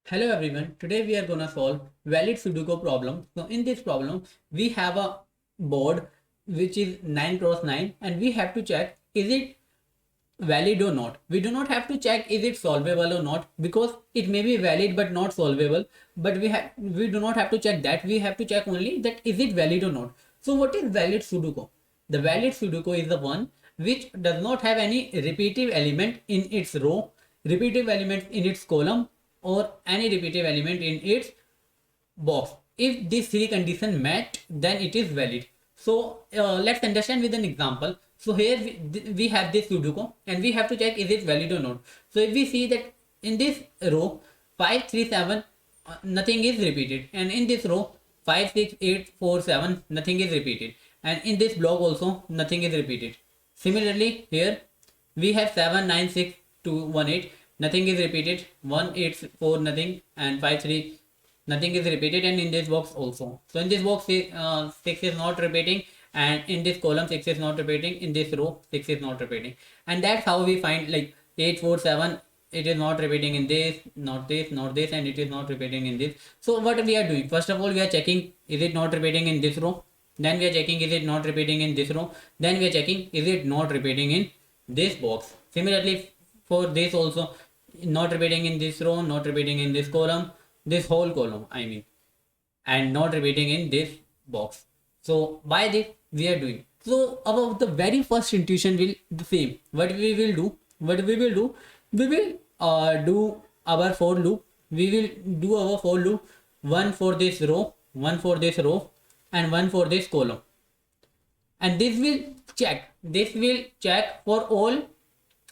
Hello everyone, today we are gonna solve valid Sudoku problem. So in this problem, we have a board which is 9 cross 9 and we have to check is it valid or not. We do not have to check is it solvable or not because it may be valid but not solvable. But we do not have to check that. We have to check only that is it valid or not. So what is valid Sudoku? The valid Sudoku is the one which does not have any repetitive element in its row, repetitive element in its column or any repetitive element in its box. If these three conditions met, then it is valid. So let's understand with an example. So here we have this Sudoku and we have to check is it valid or not. So if we see that in this row 5 3 7 nothing is repeated, and in this row 5 6 8 4 7 nothing is repeated, and in this block also nothing is repeated. Similarly here we have 7 9 6 2 1 8 nothing is repeated, 1 8 4 nothing, and 5 3 nothing is repeated, and in this box also. So in this box 6 is not repeating, and in this column 6 is not repeating, in this row 6 is not repeating. And that's how we find like 8 4 7 it is not repeating in this, not this, not this, and it is not repeating in this. So what we are doing, first of all we are checking is it not repeating in this row, then we are checking is it not repeating in this row, then we are checking is it not repeating in this box. Similarly for this also, not repeating in this row, not repeating in this column, this whole column I mean, and not repeating in this box. So by this we are doing, so about the very first intuition will the same. What we will do, we will do our for loop. We will do our for loop, one for this row, one for this row, and one for this column, and this will check for all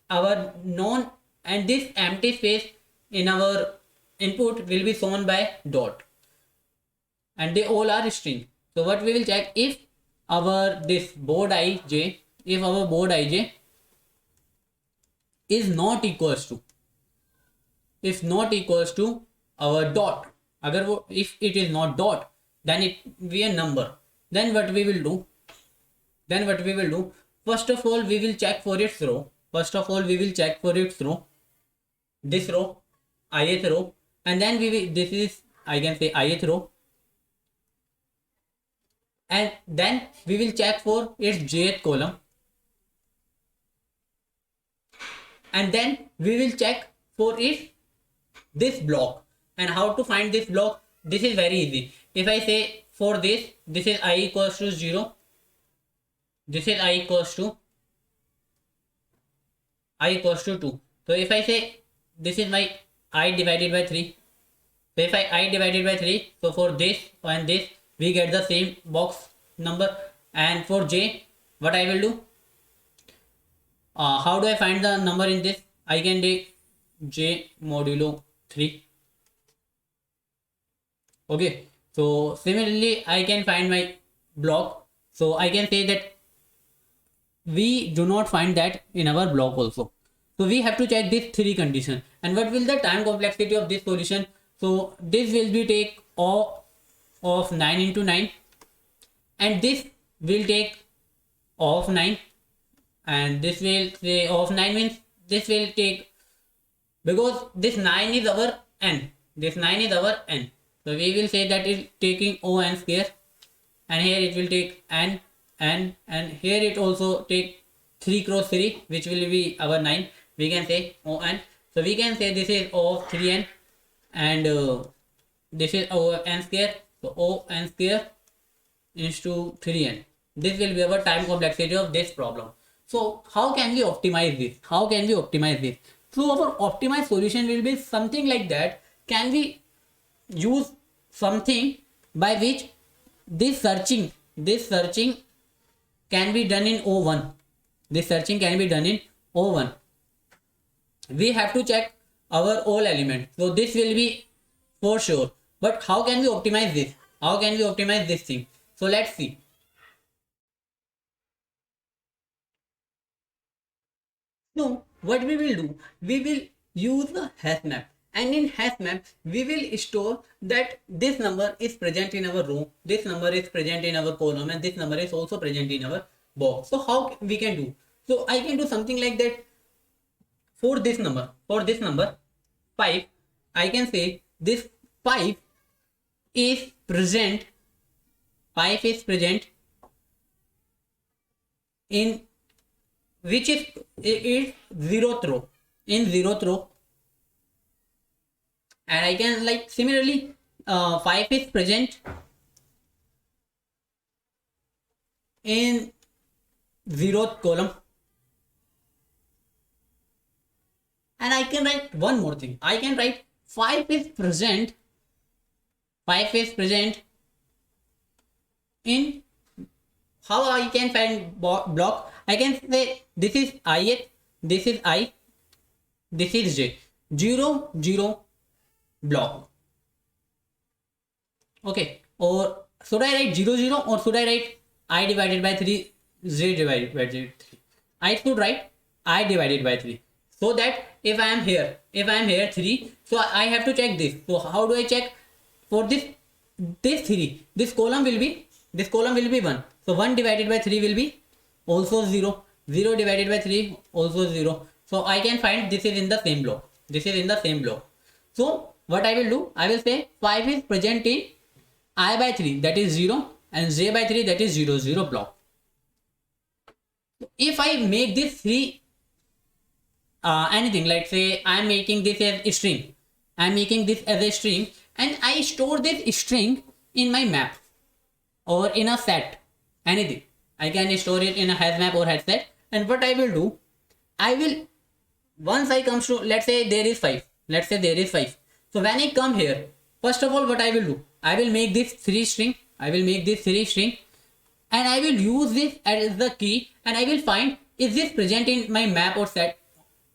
our non, and this empty space in our input will be shown by dot, and they all are string. So what we will check, if our this board ij, if our board ij is not equals to, if not equals to our dot, agar wo, if it is not dot, then it be a number. Then what we will do, first of all we will check for its row, this row, ith row, and then we will, this is I can say ith row, and then we will check for its jth column, and then we will check for its this block. And how to find this block? This is very easy. If I say for this is I equals to 0, this is I equals to 2. So if I say this is my I divided by 3, so if I divided by 3, so for this and this we get the same box number. And for j, what I will do, how do I find the number in this? I can take j modulo 3. Okay, so similarly I can find my block. So I can say that we do not find that in our block also. So we have to check these three conditions. And what will the time complexity of this solution? So this will be take O of 9 into 9, and this will take O of 9, and this will say O of 9 means this will take, because this 9 is our n, so we will say that is taking O n square, and here it will take n, and here it also take 3 cross 3, which will be our 9. We can say O n. So we can say this is O of 3n, and this is O of n square. So O n square is to 3n. This will be our time complexity of this problem. So how can we optimize this? So our optimized solution will be something like that. Can we use something by which this searching can be done in O1. We have to check our all elements. So this will be for sure. But how can we optimize this? Thing? So let's see. So what we will do, we will use the hash map, and in hash map we will store that this number is present in our row, this number is present in our column, and this number is also present in our box. So how we can do? So I can do something like that. For this number 5, I can say this 5 is present, 5 is present in which is zeroth row, in zeroth row. And I can like similarly 5 is present in zeroth column. And I can write one more thing. I can write 5 is present in, how I can find block? I can say this is ith, this is I, this is j, 0 0 block. Okay, or should I write 0 0 or should I write I divided by 3, j divided by 3? I should write I divided by 3, so that if I am here 3, so I have to check this. So how do I check for this 3? This column will be 1. So 1 divided by 3 will be also 0. 0 divided by 3 also 0. So I can find this is in the same block. This is in the same block. So what I will do, I will say 5 is present in I by 3, that is 0, and j by 3, that is 0 0 block. If I make this 3 anything, like say I am making this as a string, and I store this string in my map or in a set, anything. I can store it in a hash map or hash set. And what I will do, I will, once I comes to, let's say there is 5. So when I come here, first of all, what I will do, I will make this 3 string. And I will use this as the key, and I will find is this present in my map or set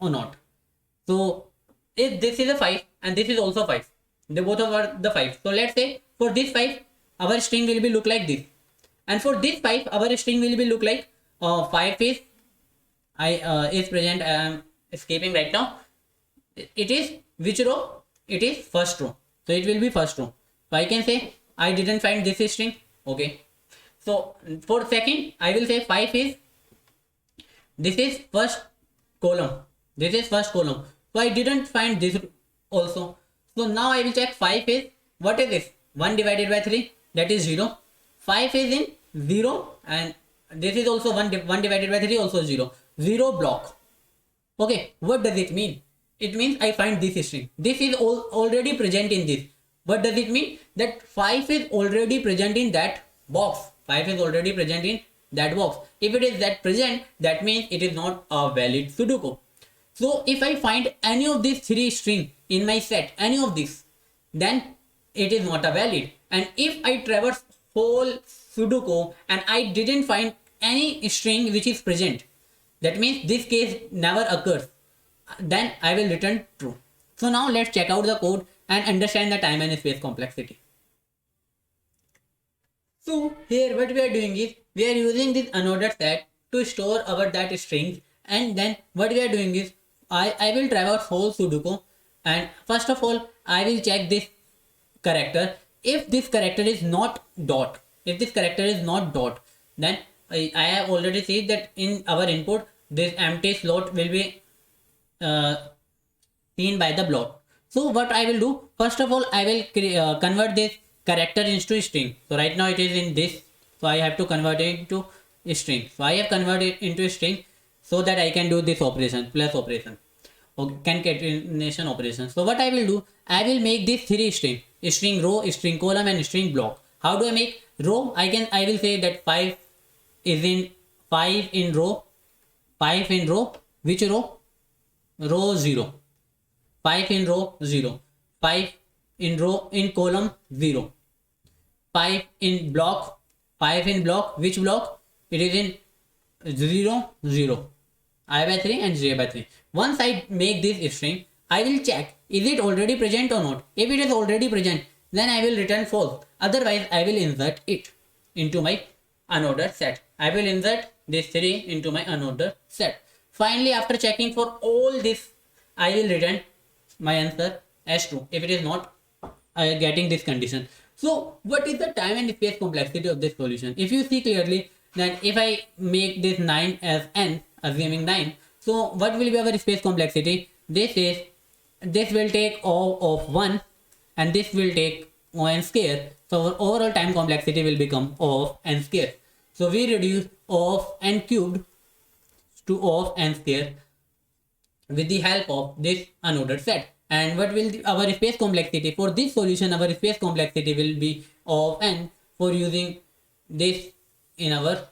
or not. So if this is a 5 and this is also 5, they both are the 5. So let's say for this 5, our string will be look like this, and for this 5, our string will be look like 5 is is present. I am escaping right now. It is which row? It is first row. So it will be first row. So I can say I didn't find this string. Okay. So for second, I will say 5 is, this is first column. So I didn't find this also. So now I will check 5 is, what is this? 1 divided by 3, that is 0. 5 is in 0, and this is also 1 divided by 3, also 0. 0 block. Okay, what does it mean? It means I find this string. This is already present in this. What does it mean? That 5 is already present in that box. 5 is already present in that box. If it is that present, that means it is not a valid Sudoku. So if I find any of these 3 string in my set, any of this, then it is not a valid. And if I traverse whole Sudoku and I didn't find any string which is present, that means this case never occurs, then I will return true. So now let's check out the code and understand the time and space complexity. So here what we are doing is, we are using this unordered set to store our that strings, and then what we are doing is, I will traverse whole Sudoku, and first of all I will check this character. If this character is not dot, then I have already seen that in our input this empty slot will be seen by the block. So what I will do, first of all I will convert this character into string. So right now it is in this, so I have to convert it into a string. So I have converted it into a string so that I can do this operation, plus operation, or concatenation operation. So what I will do, I will make this 3 string: string row, string column, and string block. How do I make row? I will say that 5 is in 5 in row, which row? Row 0. 5 in row 0, 5 in row in column 0, 5 in block, which block? It is in 0 0, I by 3 and j by 3. Once I make this string, I will check is it already present or not. If it is already present, then I will return false. Otherwise I will insert it into my unordered set. I will insert this 3 into my unordered set. Finally, after checking for all this, I will return my answer as true if it is not getting this condition. So what is the time and space complexity of this solution? If you see clearly, that if I make this 9 as n, assuming 9, so what will be our space complexity? This will take O of 1, and this will take O n square. So our overall time complexity will become O of n square. So we reduce O of n cubed to O of n square with the help of this unordered set. And what will our space complexity? For this solution, our space complexity will be O of n for using this in our,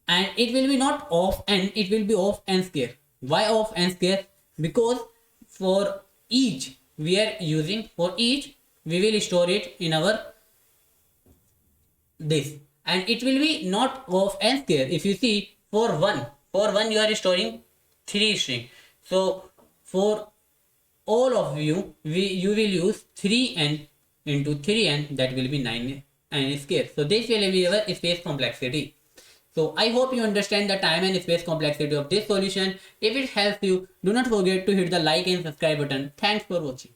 and it will be not O of n, it will be O of n square. Why O of n square? Because for each we are using, for each we will store it in our this, and it will be not O of n square. If you see, for one you are storing 3 string. So for all of you, you will use 3n into 3n, that will be 9n square. So this will be our space complexity. So I hope you understand the time and space complexity of this solution. If it helps you, do not forget to hit the like and subscribe button. Thanks for watching.